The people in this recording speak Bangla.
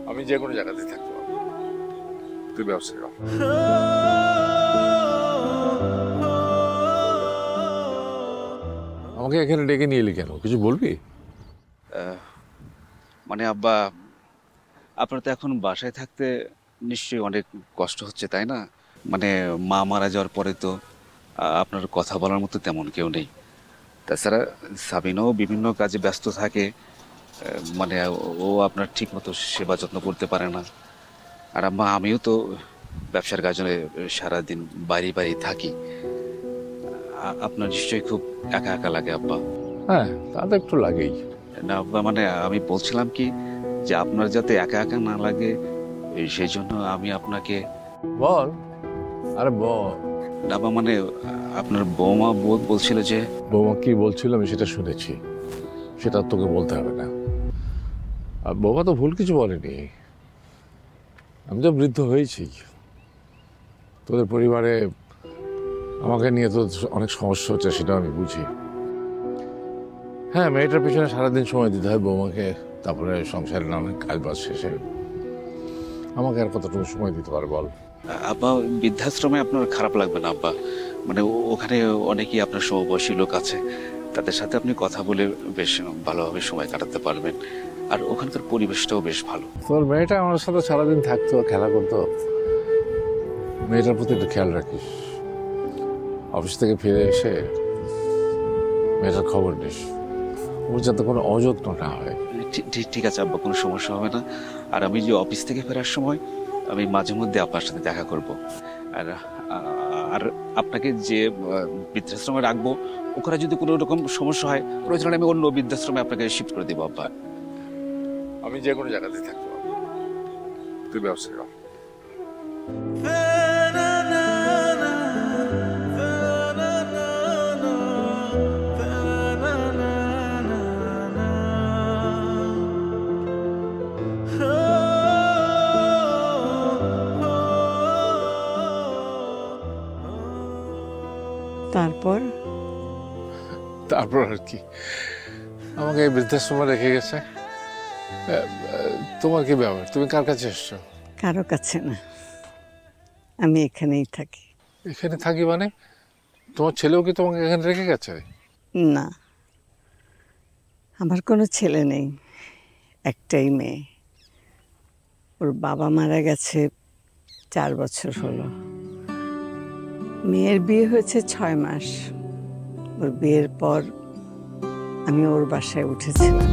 আমি যে কোনো জায়গাতে থাকতে পারবো, তুই ব্যবসা কর। আমাকে এখানে ডেকে নিয়ে এলি কেন, কিছু বলবি? মানে আব্বা, আপনার তো এখন বাসায় থাকতে নিশ্চয়ই অনেক কষ্ট হচ্ছে, তাই না? মানে মা মারা যাওয়ার পরে তো আপনার কথা বলার মতো তেমন কেউ নেই। তাছাড়া সাবিনাও বিভিন্ন কাজে ব্যস্ত থাকে, মানে ও আপনার ঠিক মতো সেবা যত্ন করতে পারে না। আর আম্মা, আমিও তো ব্যবসার কাজে সারাদিন বাইরে বাইরে থাকি। আপনার নিশ্চয়ই খুব একা একা লাগে আব্বা। হ্যাঁ, তা তো একটু লাগেই। না আব্বা, মানে আমি বলছিলাম কি, যে আপনার যাতে একা একা না লাগে সেই জন্য আমি আপনাকে। বল, আরে বল। না বা মানে আপনার বৌমা বলছিল যে। বৌমা কি বলছিল আমি সেটা শুনেছি, সেটা তোকে বলতে হবে না। আর বৌমা তো ভুল কিছু বলেনি, আমি তো বৃদ্ধ হয়েছি। তোদের পরিবারে আমাকে নিয়ে তো অনেক সমস্যা হচ্ছে, সেটা আমি বুঝি। হ্যাঁ, মেয়েটার পিছনে সারাদিন সময় দিতে হয় বৌমাকে, তারপরে সংসারের নানান কাজ বাজ শেষে আমাকে আর কতটুকু সময় দিতে পারে বল? আব্বা, বৃদ্ধাশ্রমে আপনার খারাপ লাগবে না আব্বা। মানে ওখানে অনেকেই আপনার সমবয়সী লোক আছে, তাদের সাথে আপনি কথা বলে বেশ ভালোভাবে সময় কাটাতে পারবেন। আর ওখানকার পরিবেশটাও বেশ ভালো। তোর মেয়েটা আমার সাথে সারাদিন থাকতো, খেলা করতো। মেয়েটার প্রতি একটু খেয়াল রাখিস, অফিস থেকে ফিরে এসে মেয়েটার খবর নিস, ওর যাতে কোনো অযত্ন না হয়। ঠিক আছে আব্বা, কোনো সমস্যা হবে না। আর আমি যে অফিস থেকে ফেরার সময় আমি মাঝে মধ্যে আপনার সাথে দেখা করব। আর আর আপনাকে যে বৃদ্ধাশ্রমে রাখবো, ওখানে যদি কোনো রকম সমস্যা হয়, প্রয়োজন আমি অন্য বৃদ্ধাশ্রমে আপনাকে শিফট করে দেবো আব্বা। আমি যে কোনো জায়গাতে থাকতে পারবো, তুই ব্যবসা কর। তারপর তারপর আর কি, আমাকে এই বৃদ্ধাশ্রমে রেখে গেছে। তোমার কি ব্যাপার, তুমি কার কাছে এসছো? কারো কাছে না, আমি এখানেই থাকি। এখানে থাকি মানে? তোমার ছেলেও কি তোমাকে এখানে রেখে গেছে? না, আমার কোনো ছেলে নেই, একটাই মেয়ে। ওর বাবা মারা গেছে 4 বছর হলো। মেয়ের বিয়ে হয়েছে 6 মাস। ওর বিয়ের পর আমি ওর বাসায় উঠেছিলাম।